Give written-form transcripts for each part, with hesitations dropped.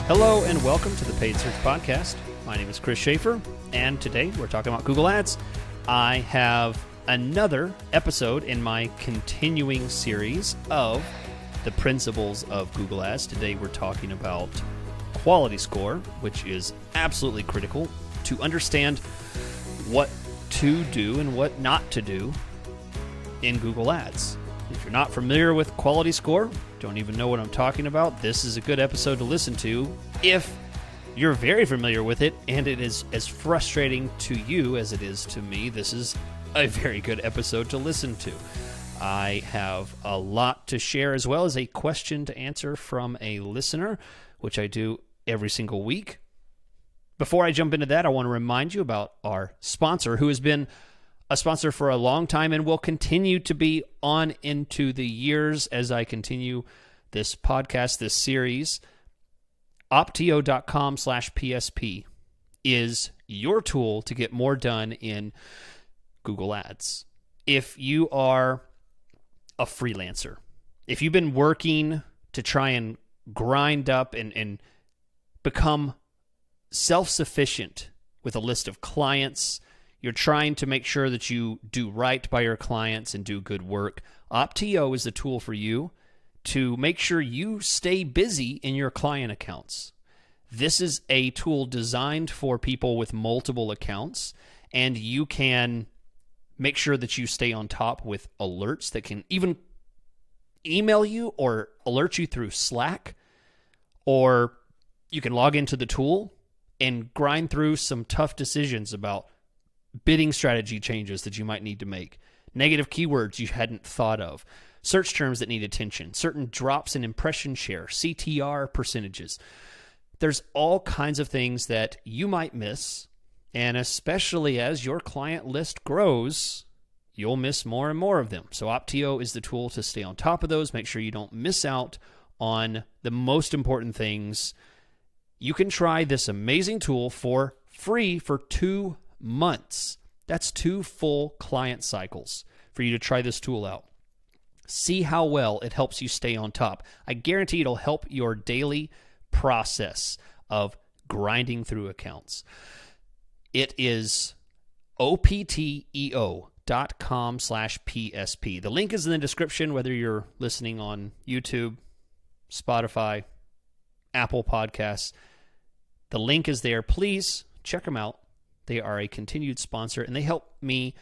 Hello and welcome to the Paid Search Podcast. My name is Chris Schaefer, and today we're talking about Google Ads. I have another episode in my continuing series of the principles of Google Ads. Today we're talking about quality score, which is absolutely critical to understand what to do and what not to do in Google Ads. If you're not familiar with quality score, don't even know what I'm talking about, this is a good episode to listen to. If you're very familiar with it and it is as frustrating to you as it is to me, this is a very good episode to listen to. I have a lot to share, as well as a question to answer from a listener, which I do every single week. Before I jump into that, I want to remind you about our sponsor, who has been a sponsor for a long time and will continue to be on into the years as I continue this podcast, this series. Opteo.com/PSP is your tool to get more done in Google Ads. If you are a freelancer, if you've been working to try and grind up and become self-sufficient with a list of clients, you're trying to make sure that you do right by your clients and do good work, Opteo is the tool for you to make sure you stay busy in your client accounts. This is a tool designed for people with multiple accounts, and you can make sure that you stay on top with alerts that can even email you or alert you through Slack, or you can log into the tool and grind through some tough decisions about bidding strategy changes that you might need to make, negative keywords you hadn't thought of, search terms that need attention, certain drops in impression share, CTR percentages. There's all kinds of things that you might miss, and especially as your client list grows, you'll miss more and more of them. So Opteo is the tool to stay on top of those, make sure you don't miss out on the most important things. You can try this amazing tool for free for 2 months. That's 2 full client cycles for you to try this tool out. See how well it helps you stay on top. I guarantee it'll help your daily process of grinding through accounts. It is opteo.com/PSP. The link is in the description, whether you're listening on YouTube, Spotify, Apple Podcasts. The link is there. Please check them out. They are a continued sponsor, and they help me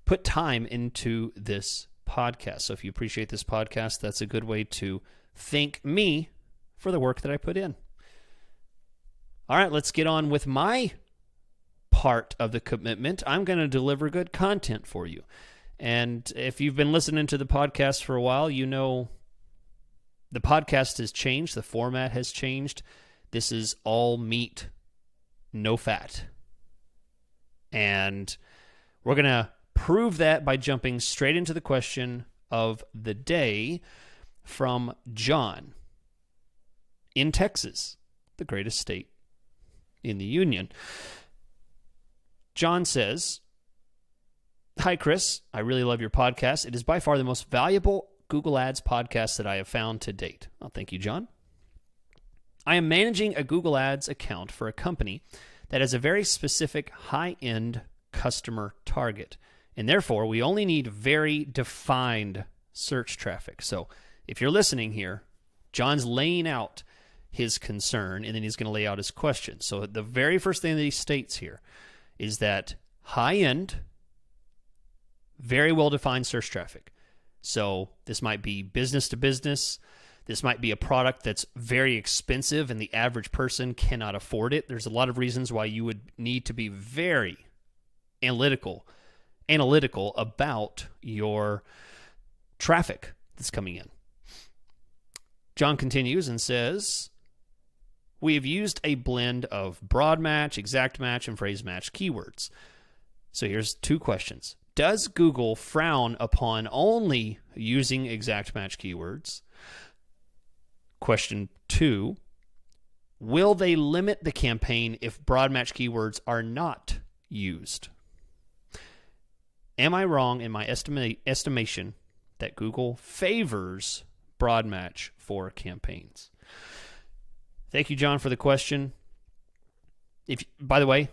put time into this podcast. So if you appreciate this podcast, that's a good way to thank me for the work that I put in. All right, let's get on with my part of the commitment. I'm going to deliver good content for you. And if you've been listening to the podcast for a while, you know the podcast has changed. The format has changed. This is all meat, no fat. And we're going to prove that by jumping straight into the question of the day from John in Texas, the greatest state in the union. John says, "Hi, Chris. I really love your podcast. It is by far the most valuable Google Ads podcast that I have found to date." Oh, thank you, John. "I am managing a Google Ads account for a company that has a very specific high-end customer target, and therefore we only need very defined search traffic." So if you're listening here, John's laying out his concern, and then he's going to lay out his question. So the very first thing that he states here is that high-end, very well-defined search traffic. So this might be business to business. This might be a product that's very expensive and the average person cannot afford it. There's a lot of reasons why you would need to be very analytical about your traffic that's coming in. John continues and says, "We have used a blend of broad match, exact match, and phrase match keywords." So here's 2 questions. Does Google frown upon only using exact match keywords? Question 2, will they limit the campaign if broad match keywords are not used? Am I wrong in my estimation that Google favors broad match for campaigns? Thank you, John, for the question. By the way,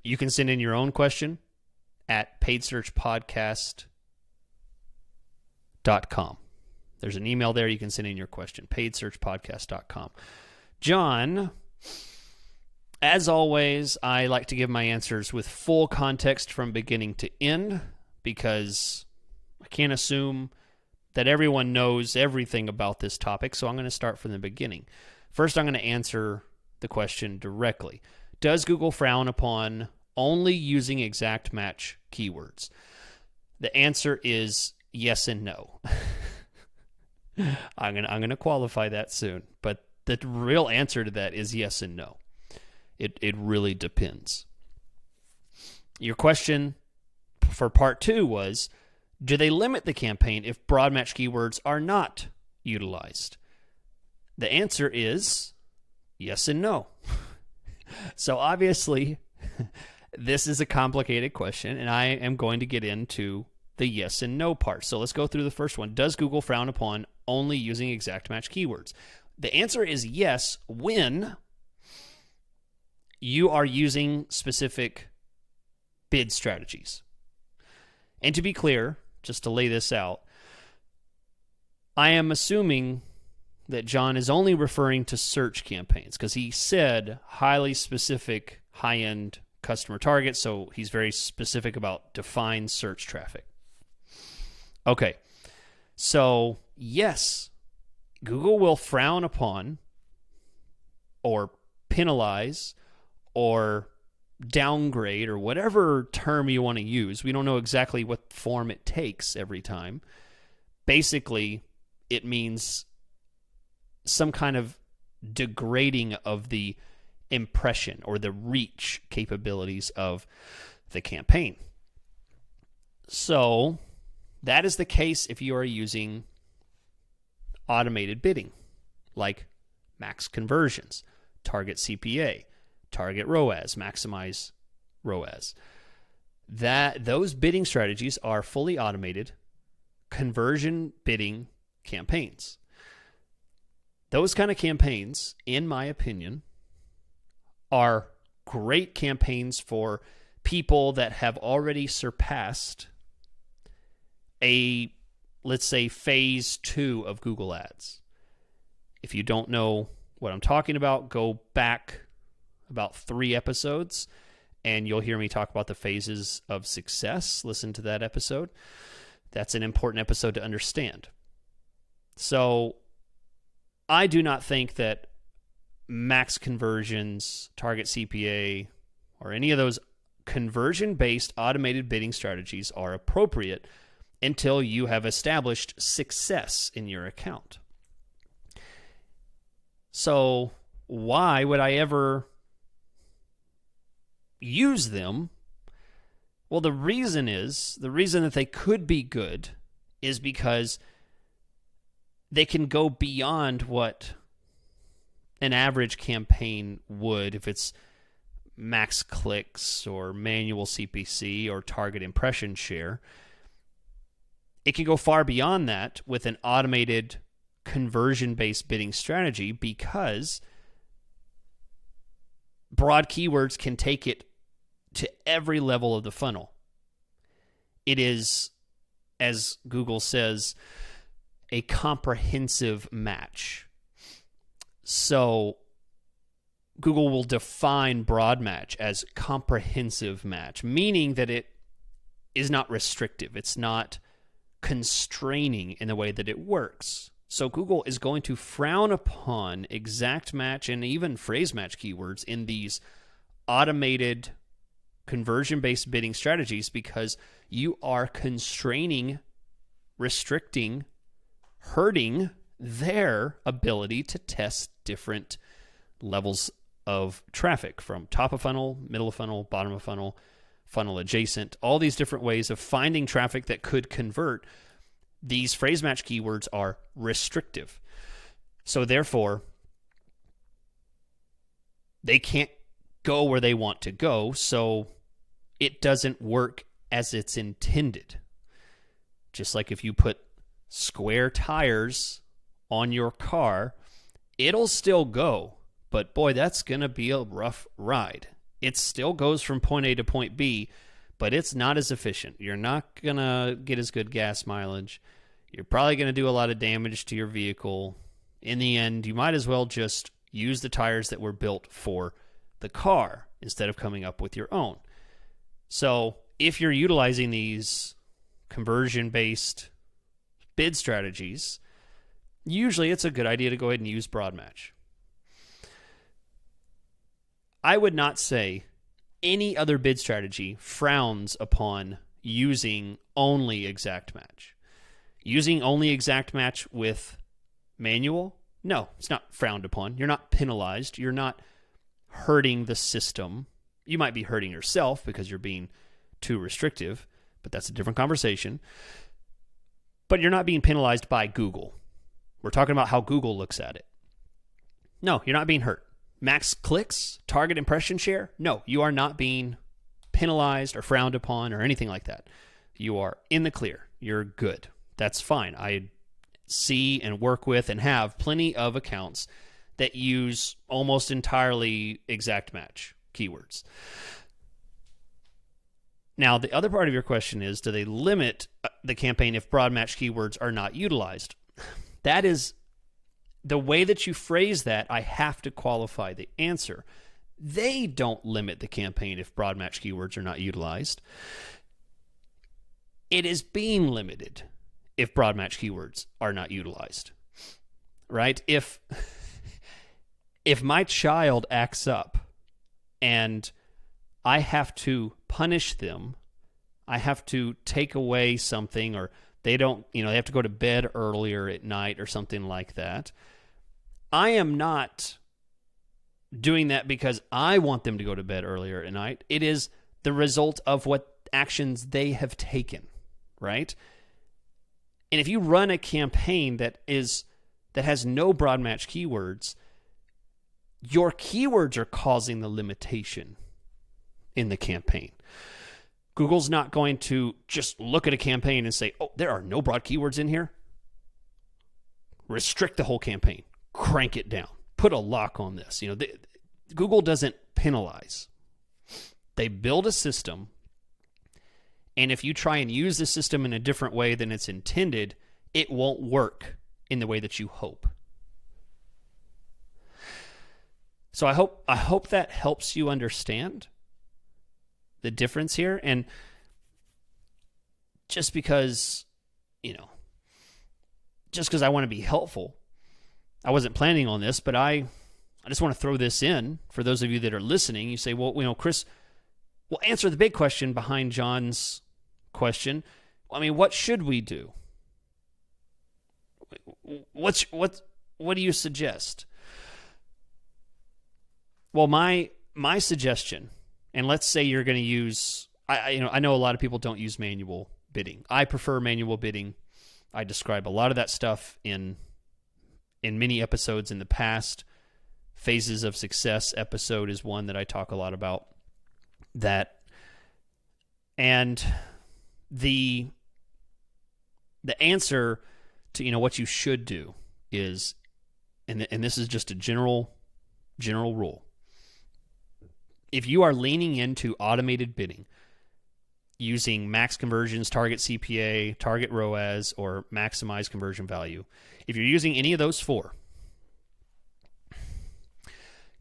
you can send in your own question at paidsearchpodcast.com. There's an email there. You can send in your question, paidsearchpodcast.com. John, as always, I like to give my answers with full context from beginning to end because I can't assume that everyone knows everything about this topic, so I'm going to start from the beginning. First, I'm going to answer the question directly. Does Google frown upon only using exact match keywords? The answer is yes and no. I'm going to qualify that soon, but the real answer to that is yes and no. It really depends. Your question for part 2 was, do they limit the campaign if broad match keywords are not utilized? The answer is yes and no. So obviously, this is a complicated question, and I am going to get into the yes and no part. So let's go through the first one. Does Google frown upon only using exact match keywords? The answer is yes when you are using specific bid strategies. And to be clear, just to lay this out, I am assuming that John is only referring to search campaigns because he said highly specific, high-end customer targets, so he's very specific about defined search traffic. Okay, so yes, Google will frown upon or penalize or downgrade or whatever term you want to use. We don't know exactly what form it takes every time. Basically, it means some kind of degrading of the impression or the reach capabilities of the campaign. So that is the case if you are using automated bidding, like max conversions, target CPA, target ROAS, maximize ROAS. Those bidding strategies are fully automated conversion bidding campaigns. Those kind of campaigns, in my opinion, are great campaigns for people that have already surpassed a, let's say, phase 2 of Google Ads. If you don't know what I'm talking about, go back about 3 episodes and you'll hear me talk about the phases of success. Listen to that episode. That's an important episode to understand. So I do not think that max conversions, target CPA, or any of those conversion-based automated bidding strategies are appropriate until you have established success in your account. So why would I ever use them? Well, the reason that they could be good is because they can go beyond what an average campaign would if it's max clicks or manual CPC or target impression share. It can go far beyond that with an automated conversion-based bidding strategy because broad keywords can take it to every level of the funnel. It is, as Google says, a comprehensive match. So Google will define broad match as comprehensive match, meaning that it is not restrictive. It's not constraining in the way that it works. So Google is going to frown upon exact match and even phrase match keywords in these automated conversion-based bidding strategies because you are constraining, restricting, hurting their ability to test different levels of traffic from top of funnel, middle of funnel, bottom of funnel, funnel adjacent, all these different ways of finding traffic that could convert. These phrase match keywords are restrictive. So therefore, they can't go where they want to go, so it doesn't work as it's intended. Just like if you put square tires on your car, it'll still go, but boy, that's going to be a rough ride. It still goes from point A to point B, but it's not as efficient. You're not going to get as good gas mileage. You're probably going to do a lot of damage to your vehicle. In the end, you might as well just use the tires that were built for the car instead of coming up with your own. So if you're utilizing these conversion-based bid strategies, usually it's a good idea to go ahead and use broad match. I would not say any other bid strategy frowns upon using only exact match. Using only exact match with manual, no, it's not frowned upon. You're not penalized. You're not hurting the system. You might be hurting yourself because you're being too restrictive, but that's a different conversation. But you're not being penalized by Google. We're talking about how Google looks at it. No, you're not being hurt. Max clicks, target impression share? No, you are not being penalized or frowned upon or anything like that. You are in the clear. You're good. That's fine. I see and work with and have plenty of accounts that use almost entirely exact match keywords. Now, the other part of your question is, do they limit the campaign if broad match keywords are not utilized? That is the way that you phrase that. I have to qualify the answer. They don't limit the campaign if broad match keywords are not utilized. It is being limited if broad match keywords are not utilized, right? If my child acts up and I have to punish them, I have to take away something, or they don't, they have to go to bed earlier at night or something like that, I am not doing that because I want them to go to bed earlier at night. It is the result of what actions they have taken, right? And if you run a campaign that has no broad match keywords, your keywords are causing the limitation in the campaign. Google's not going to just look at a campaign and say, oh, there are no broad keywords in here. Restrict the whole campaign. Crank it down. Put a lock on this. Google doesn't penalize. They build a system, and if you try and use the system in a different way than it's intended, it won't work in the way that you hope. So I hope that helps you understand the difference here. And just because I want to be helpful, I wasn't planning on this, but I just want to throw this in for those of you that are listening. You say, well, Chris, we'll answer the big question behind John's question. I mean, what should we do? What do you suggest? Well, my suggestion, and let's say you're going to use, I know a lot of people don't use manual bidding. I prefer manual bidding. I describe a lot of that stuff in many episodes in the past. Phases of Success episode is one that I talk a lot about. That, and the answer to what you should do is, and this is just a general rule. If you are leaning into automated bidding using max conversions, target CPA, target ROAS, or maximize conversion value, if you're using any of those four,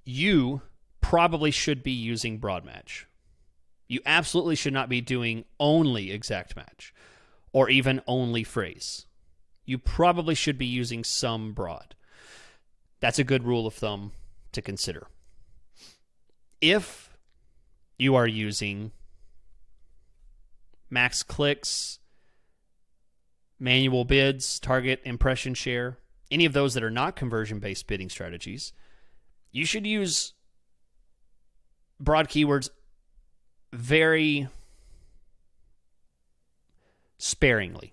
you probably should be using broad match. You absolutely should not be doing only exact match or even only phrase. You probably should be using some broad. That's a good rule of thumb to consider. If you are using max clicks, manual bids, target impression share, any of those that are not conversion-based bidding strategies, you should use broad keywords very sparingly.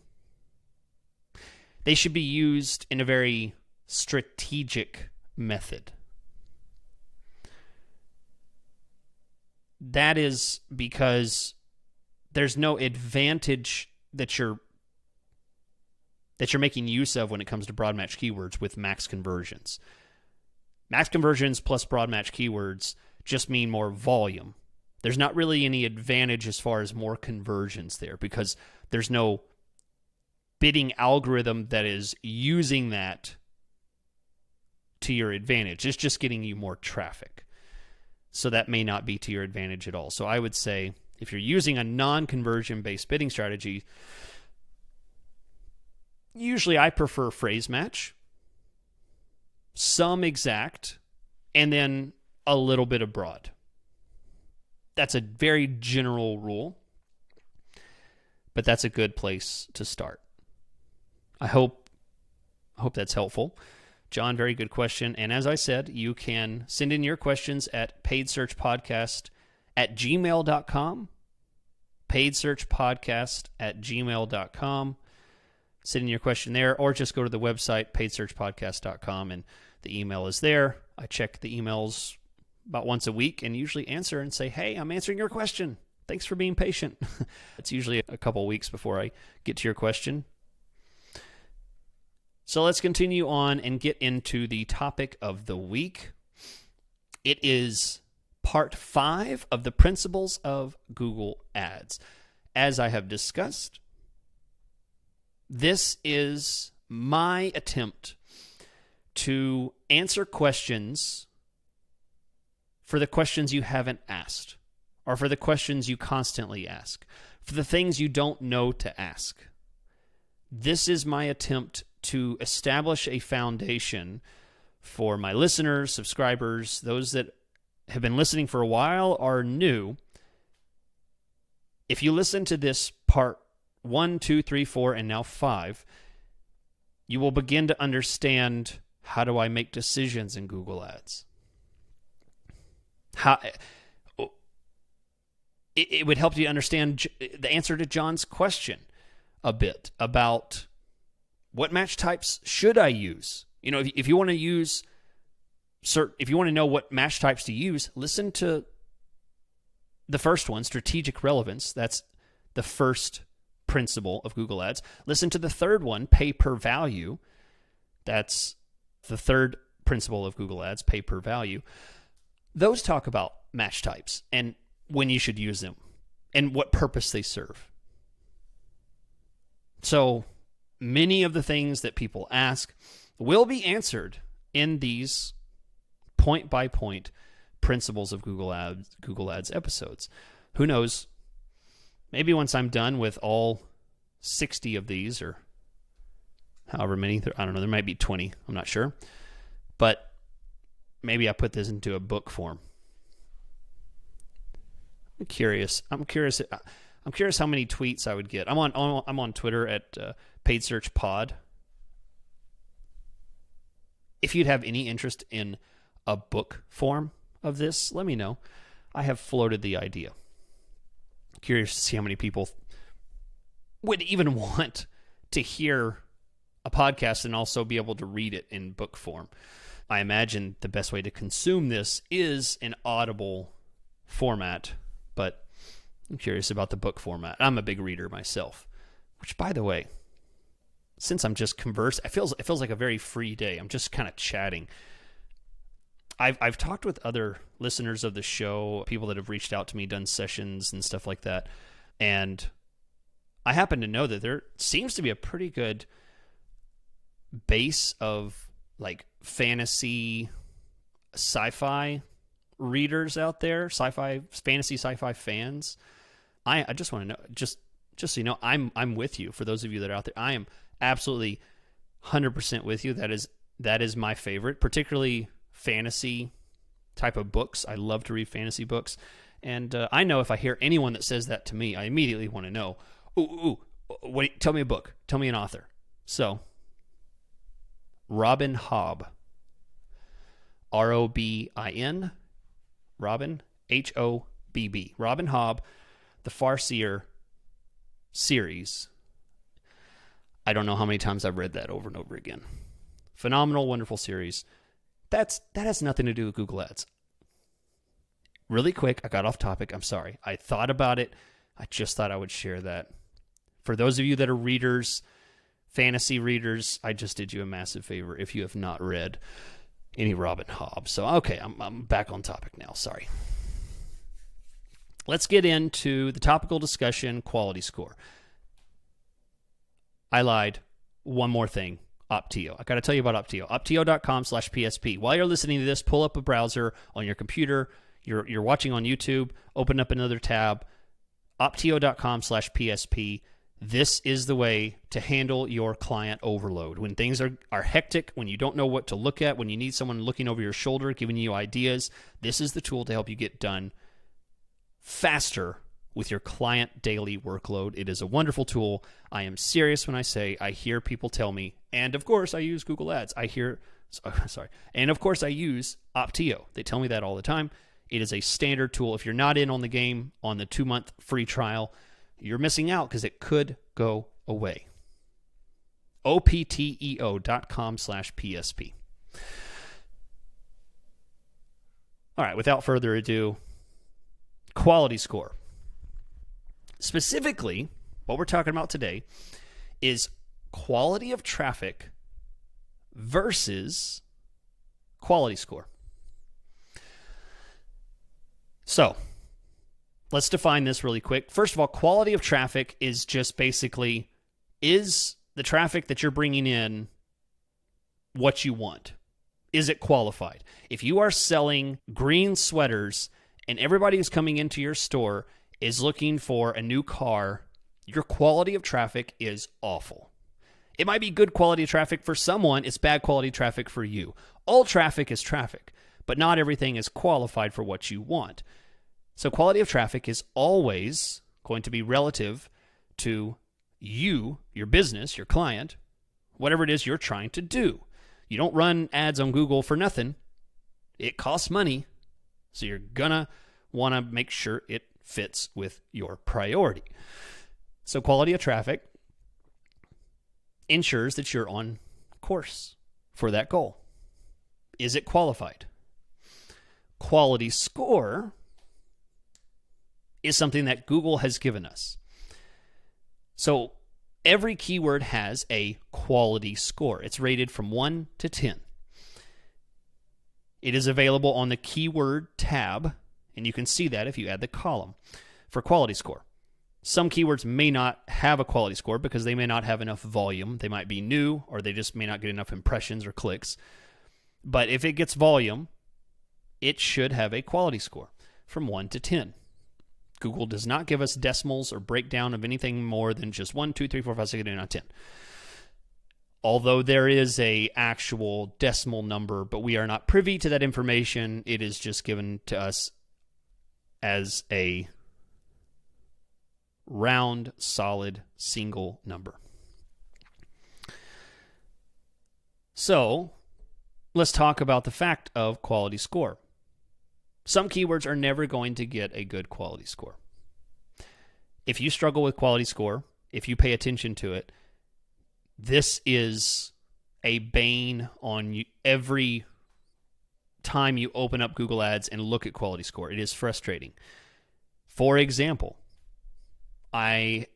They should be used in a very strategic method. That is because there's no advantage that you're making use of when it comes to broad match keywords with max conversions. Max conversions plus broad match keywords just mean more volume. There's not really any advantage as far as more conversions there because there's no bidding algorithm that is using that to your advantage. It's just getting you more traffic. So that may not be to your advantage at all. So I would say if you're using a non-conversion based bidding strategy, usually I prefer phrase match, some exact, and then a little bit of broad. That's a very general rule, but that's a good place to start. I hope that's helpful. John, very good question. And as I said, you can send in your questions at paidsearchpodcast@gmail.com. paidsearchpodcast@gmail.com. Send in your question there, or just go to the website, paidsearchpodcast.com, and the email is there. I check the emails about once a week and usually answer and say, hey, I'm answering your question. Thanks for being patient. It's usually a couple of weeks before I get to your question. So let's continue on and get into the topic of the week. It is part 5 of the principles of Google Ads. As I have discussed, this is my attempt to answer questions for the questions you haven't asked, or for the questions you constantly ask, for the things you don't know to ask. This is my attempt to establish a foundation for my listeners, subscribers, those that have been listening for a while or new. If you listen to this part 1, 2, 3, 4, and now 5, you will begin to understand, how do I make decisions in Google Ads? It would help you understand the answer to John's question a bit about what match types should I use. You know, if you want to use if you want to know what match types to use, listen to the first one, strategic relevance. That's the first principle of Google Ads. Listen to the third one, pay per value. That's the third principle of Google Ads, pay per value. Those talk about match types and when you should use them and what purpose they serve. So many of the things that people ask will be answered in these point-by-point principles of Google Ads episodes. Who knows? Maybe once I'm done with all 60 of these, or however many, I don't know, there might be 20, I'm not sure. But maybe I put this into a book form. I'm curious how many tweets I would get. I'm on Twitter at PaidSearchPod. If you'd have any interest in a book form of this, let me know. I have floated the idea. Curious to see how many people would even want to hear a podcast and also be able to read it in book form. I imagine the best way to consume this is an Audible format, but I'm curious about the book format. I'm a big reader myself, which, by the way, since I'm just conversing, it feels like a very free day. I'm just kind of chatting. I've talked with other listeners of the show, people that have reached out to me, done sessions and stuff like that, and I happen to know that there seems to be a pretty good base of like fantasy, sci-fi readers out there, fantasy sci-fi fans. I just want to know, just so you know, I'm with you. For those of you that are out there, I am absolutely 100% with you. That is my favorite, particularly fantasy type of books. I love to read fantasy books, and I know if I hear anyone that says that to me, I immediately want to know. Wait, tell me a book. Tell me an author. So, Robin Hobb, Robin, Robin, Hobb, Robin Hobb, the Farseer series. I don't know how many times I've read that over and over again. Phenomenal, wonderful series. That has nothing to do with Google Ads. Really quick, I got off topic. I'm sorry. I thought about it. I just thought I would share that. For those of you that are readers, fantasy readers, I just did you a massive favor if you have not read any Robin Hobb. So, okay, I'm back on topic now. Sorry. Let's get into the topical discussion, quality score. I lied. One more thing. Opteo. I got to tell you about Opteo. Opteo.com/PSP. While you're listening to this, pull up a browser on your computer. You're watching on YouTube. Open up another tab. Opteo.com/PSP. This is the way to handle your client overload. When things are hectic, when you don't know what to look at, when you need someone looking over your shoulder, giving you ideas, this is the tool to help you get done faster with your client daily workload. It is a wonderful tool. I am serious when I say I hear people tell me, and of course I use Google Ads. And of course I use Opteo. They tell me that all the time. It is a standard tool. If you're not in on the game on the 2-month free trial, you're missing out because it could go away. Opteo.com/PSP. All right, without further ado, quality score. Specifically, what we're talking about today is quality of traffic versus quality score. So, let's define this really quick. First of all, quality of traffic is just basically, is the traffic that you're bringing in what you want? Is it qualified? If you are selling green sweaters and everybody who's coming into your store is looking for a new car, your quality of traffic is awful. It might be good quality traffic for someone, it's bad quality traffic for you. All traffic is traffic, but not everything is qualified for what you want. So quality of traffic is always going to be relative to you, your business, your client, whatever it is you're trying to do. You don't run ads on Google for nothing. It costs money, so you're gonna want to make sure it fits with your priority. So quality of traffic ensures that you're on course for that goal. Is it qualified? Quality score is something that Google has given us. So every keyword has a quality score. It's rated from 1 to 10. It is available on the keyword tab, and you can see that if you add the column for quality score. Some keywords may not have a quality score because they may not have enough volume. They might be new, or they just may not get enough impressions or clicks. But if it gets volume, it should have a quality score from 1 to 10. Google does not give us decimals or breakdown of anything more than just 1, 2, 3, 4, 5, 6, 7, 8, 9, 10. Although there is a actual decimal number, but we are not privy to that information. It is just given to us as a round, solid, single number. So, let's talk about the fact of quality score. Some keywords are never going to get a good quality score. If you struggle with quality score, if you pay attention to it, this is a bane on you every time you open up Google Ads and look at quality score. It is frustrating. For example, I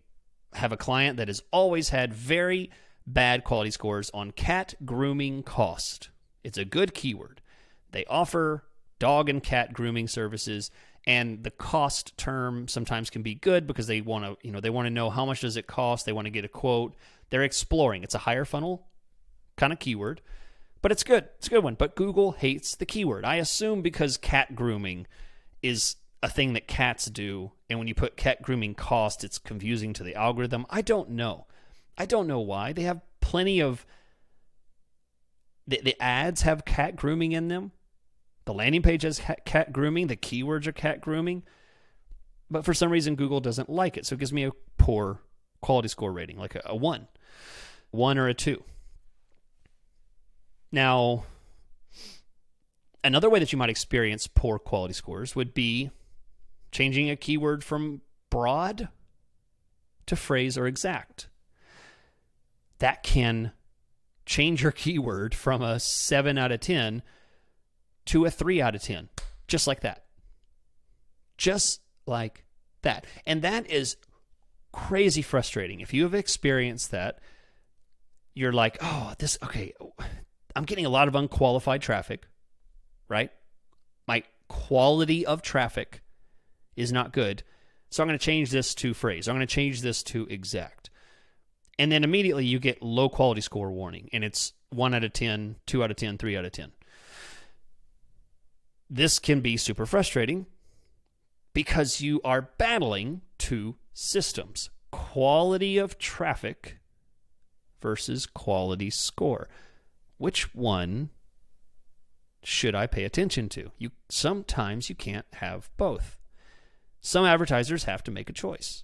have a client that has always had very bad quality scores on cat grooming cost. It's a good keyword. They offer dog and cat grooming services, and the cost term sometimes can be good because they want to know how much does it cost. They want to get a quote. They're exploring. It's a higher funnel kind of keyword, but it's good. It's a good one. But Google hates the keyword. I assume because cat grooming is a thing that cats do, and when you put cat grooming cost, it's confusing to the algorithm. I don't know. I don't know why. They have plenty of the ads have cat grooming in them. The landing page has cat grooming. The keywords are cat grooming. But for some reason, Google doesn't like it. So it gives me a poor quality score rating, like a 1. 1 or a 2. Now, another way that you might experience poor quality scores would be changing a keyword from broad to phrase or exact. That can change your keyword from a 7 out of 10 to a 3 out of 10. Just like that. Just like that. And that is crazy frustrating. If you have experienced that, you're like, oh, I'm getting a lot of unqualified traffic, right? My quality of traffic is not good. So I'm going to change this to phrase. I'm going to change this to exact. And then immediately you get low quality score warning. And it's 1 out of 10, 2 out of 10, 3 out of 10. This can be super frustrating because you are battling two systems. Quality of traffic versus quality score. Which one should I pay attention to? Sometimes you can't have both. Some advertisers have to make a choice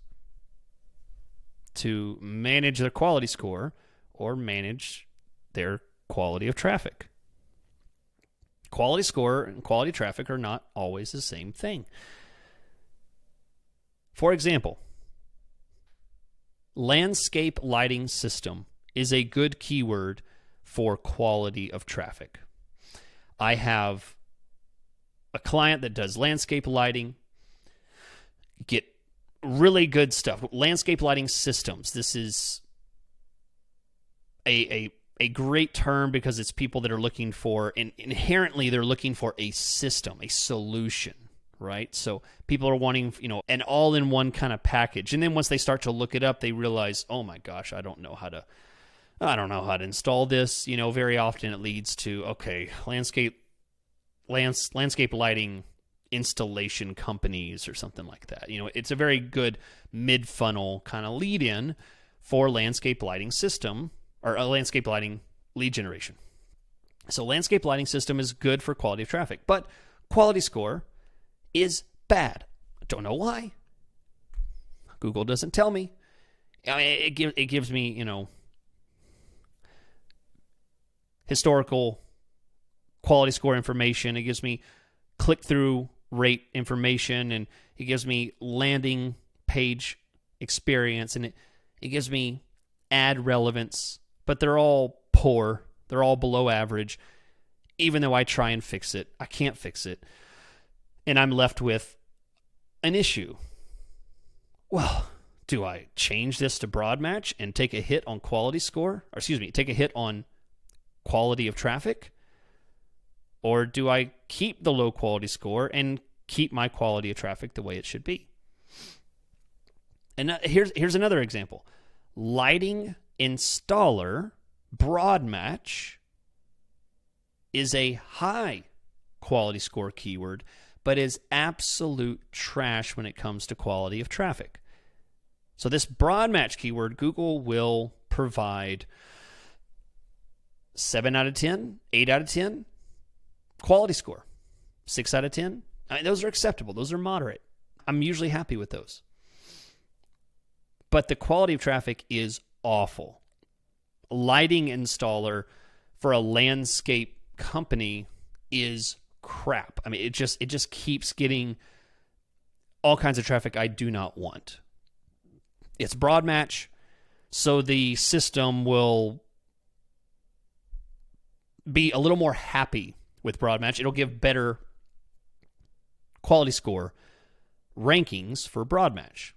to manage their quality score or manage their quality of traffic. Quality score and quality traffic are not always the same thing. For example, landscape lighting system is a good keyword for quality of traffic. I have a client that does landscape lighting, get really good stuff. Landscape lighting systems. This is a great term because it's people that are looking for, and inherently they're looking for a system, a solution, right? So people are wanting, an all-in-one kind of package. And then once they start to look it up, they realize, oh my gosh, I don't know how to install this. Very often it leads to, okay, landscape lighting installation companies or something like that. It's a very good mid-funnel kind of lead-in for landscape lighting system or a landscape lighting lead generation. So landscape lighting system is good for quality of traffic, but quality score is bad. I don't know why. Google doesn't tell me. It gives me, historical quality score information. It gives me click-through rate information, and it gives me landing page experience, and it gives me ad relevance, but they're all poor. They're all below average. Even though I try and fix it, I can't fix it. And I'm left with an issue. Well, do I change this to broad match and take a hit on quality score? Or take a hit on quality of traffic? Or do I keep the low quality score and keep my quality of traffic the way it should be? And here's another example. Lighting installer broad match is a high quality score keyword, but is absolute trash when it comes to quality of traffic. So this broad match keyword, Google will provide 7 out of 10, 8 out of 10 quality score. 6 out of 10. Those are acceptable. Those are moderate. I'm usually happy with those. But the quality of traffic is awful. Lighting installer for a landscape company is crap. It just keeps getting all kinds of traffic I do not want. It's broad match, so the system will be a little more happy with broad match. It'll give better quality score rankings for broad match.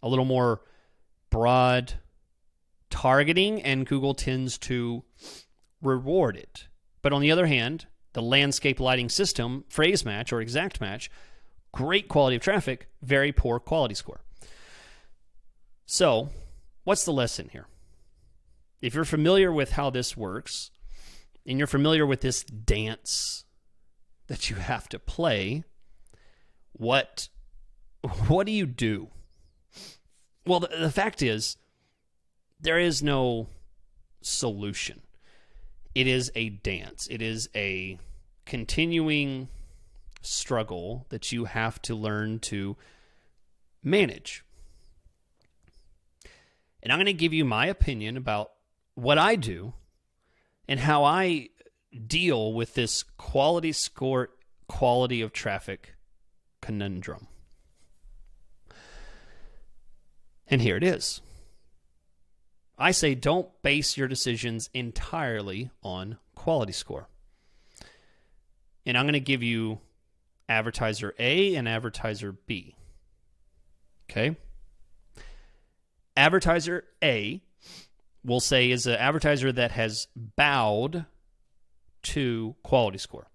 A little more broad targeting, and Google tends to reward it. But on the other hand, the landscape lighting system, phrase match or exact match, great quality of traffic, very poor quality score. So, what's the lesson here? If you're familiar with how this works, and you're familiar with this dance that you have to play, what do you do? Well, the fact is, there is no solution. It is a dance. It is a continuing struggle that you have to learn to manage. And I'm going to give you my opinion about what I do and how I deal with this quality score, quality of traffic conundrum. And here it is. I say don't base your decisions entirely on quality score. And I'm going to give you advertiser A and advertiser B. Okay? Advertiser A we'll say, is an advertiser that has bowed to quality score.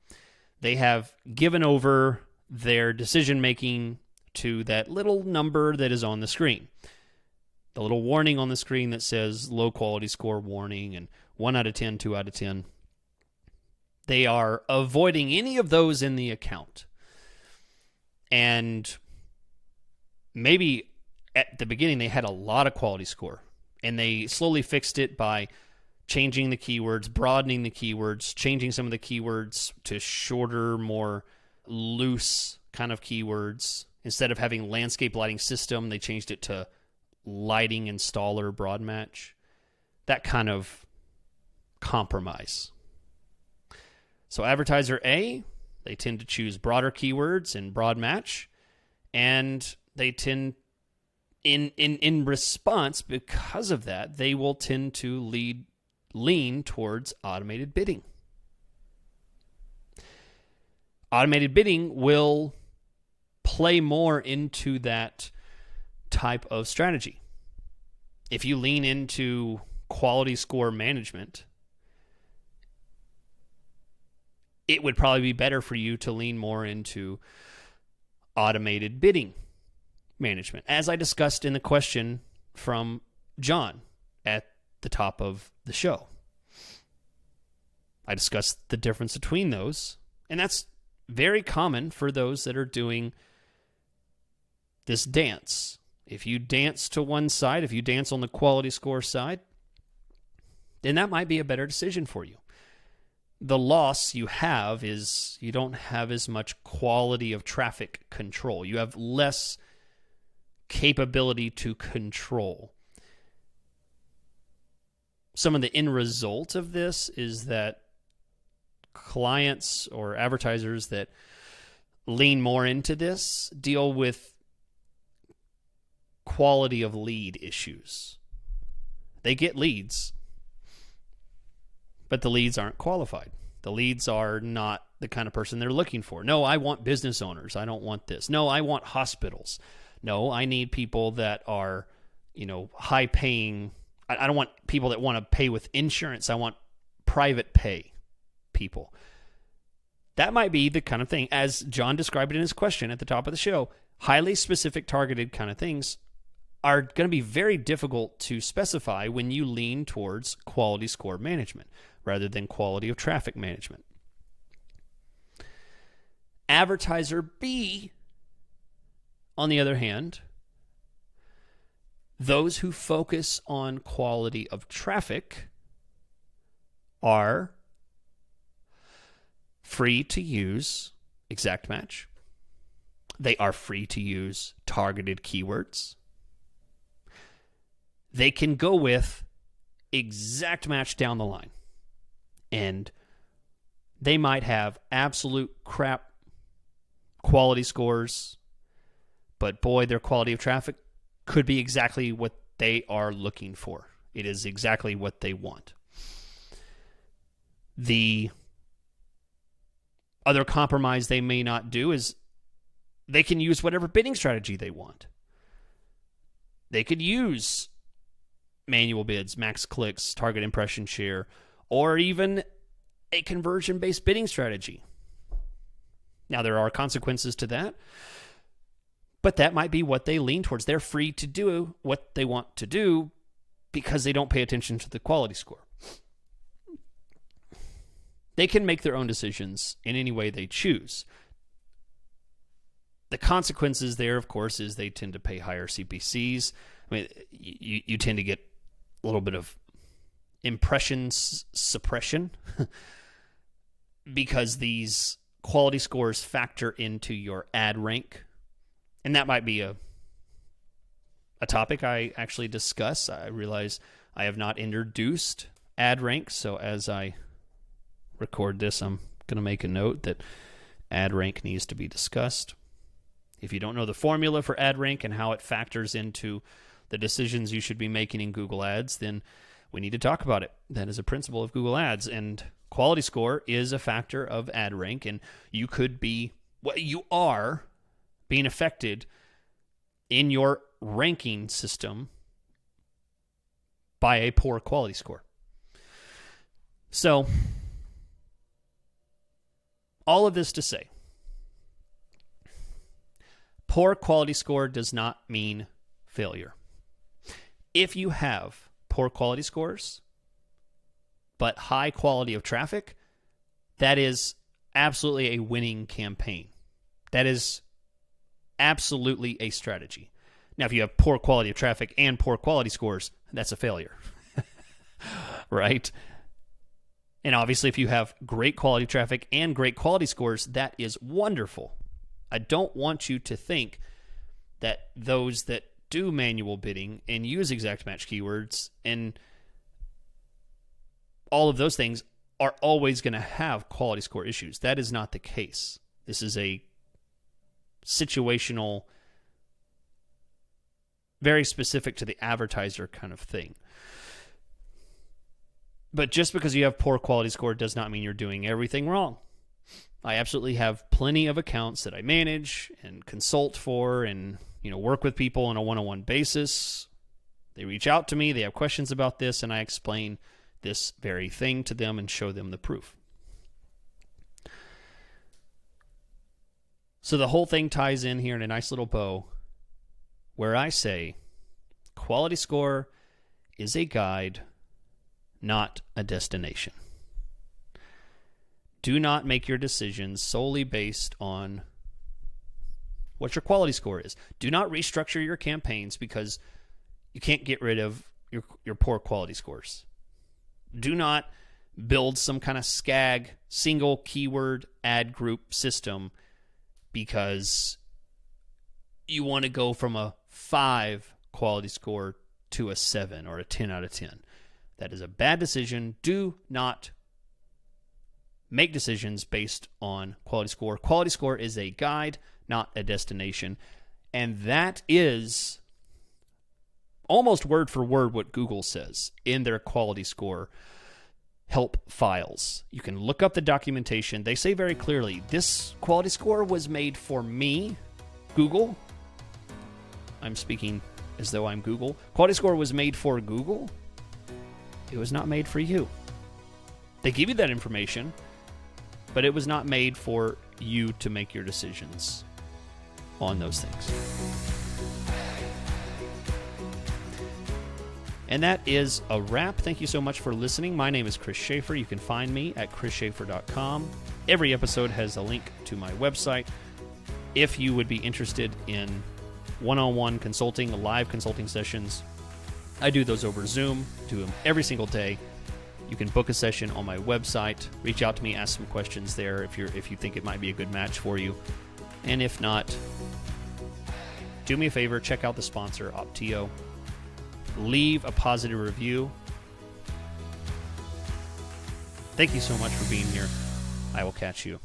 They have given over their decision making to that little number that is on the screen. The little warning on the screen that says low quality score warning and 1 out of 10, 2 out of 10. They are avoiding any of those in the account. And maybe at the beginning they had a lot of quality score, and they slowly fixed it by changing the keywords, broadening the keywords, changing some of the keywords to shorter, more loose kind of keywords. Instead of having landscape lighting system, they changed it to lighting installer broad match. That kind of compromise. So advertiser A, they tend to choose broader keywords and broad match, and they tend in response, because of that, they will tend to lean towards automated bidding. Automated bidding will play more into that type of strategy. If you lean into quality score management, it would probably be better for you to lean more into automated bidding management, as I discussed in the question from John at the top of the show. I discussed the difference between those, and that's very common for those that are doing this dance. If you dance to one side, if you dance on the quality score side, then that might be a better decision for you. The loss you have is you don't have as much quality of traffic control. You have less capability to control. Some of the end result of this is that clients or advertisers that lean more into this deal with quality of lead issues. They get leads, but the leads aren't qualified. The leads are not the kind of person they're looking for. No, I want business owners. I don't want this. No, I want hospitals. No, I need people that are, high paying. I don't want people that want to pay with insurance. I want private pay people. That might be the kind of thing, as John described it in his question at the top of the show, highly specific targeted kind of things are going to be very difficult to specify when you lean towards quality score management rather than quality of traffic management. Advertiser B, on the other hand, those who focus on quality of traffic are free to use exact match. They are free to use targeted keywords. They can go with exact match down the line. And they might have absolute crap quality scores, but boy, their quality of traffic could be exactly what they are looking for. It is exactly what they want. The other compromise they may not do is they can use whatever bidding strategy they want. They could use manual bids, max clicks, target impression share, or even a conversion-based bidding strategy. Now, there are consequences to that, but that might be what they lean towards. They're free to do what they want to do because they don't pay attention to the quality score. They can make their own decisions in any way they choose. The consequences there, of course, is they tend to pay higher CPCs. I mean, you tend to get a little bit of impression suppression because these quality scores factor into your ad rank. And that might be a topic I actually discuss. I realize I have not introduced ad rank, so as I record this, I'm going to make a note that ad rank needs to be discussed. If you don't know the formula for ad rank and how it factors into the decisions you should be making in Google Ads, then we need to talk about it. That is a principle of Google Ads, and quality score is a factor of ad rank, and you are being affected in your ranking system by a poor quality score. So, all of this to say, poor quality score does not mean failure. If you have poor quality scores, but high quality of traffic, that is absolutely a winning campaign. That is absolutely a strategy. Now, if you have poor quality of traffic and poor quality scores, that's a failure, right? And obviously, if you have great quality traffic and great quality scores, that is wonderful. I don't want you to think that those that do manual bidding and use exact match keywords and all of those things are always going to have quality score issues. That is not the case. This is a situational, very specific to the advertiser kind of thing. But just because you have poor quality score does not mean you're doing everything wrong. I absolutely have plenty of accounts that I manage and consult for and work with people on a one-on-one basis. They reach out to me, they have questions about this, and I explain this very thing to them and show them the proof. So the whole thing ties in here in a nice little bow where I say quality score is a guide, not a destination. Do not make your decisions solely based on what your quality score is. Do not restructure your campaigns because you can't get rid of your poor quality scores. Do not build some kind of SCAG, single keyword ad group system because you want to go from a 5 quality score to a 7 or a 10 out of 10. That is a bad decision. Do not make decisions based on quality score. Quality score is a guide, not a destination. And that is almost word for word what Google says in their quality score help files. You can look up the documentation. They say very clearly, this quality score was made for me, Google. I'm speaking as though I'm Google. Quality score was made for Google. It was not made for you. They give you that information, but it was not made for you to make your decisions on those things. And that is a wrap. Thank you so much for listening. My name is Chris Schaefer. You can find me at chrisschaefer.com. Every episode has a link to my website. If you would be interested in one-on-one consulting, live consulting sessions, I do those over Zoom, do them every single day. You can book a session on my website. Reach out to me, ask some questions there if you think it might be a good match for you. And if not, do me a favor, check out the sponsor, Opteo. Leave a positive review. Thank you so much for being here. I will catch you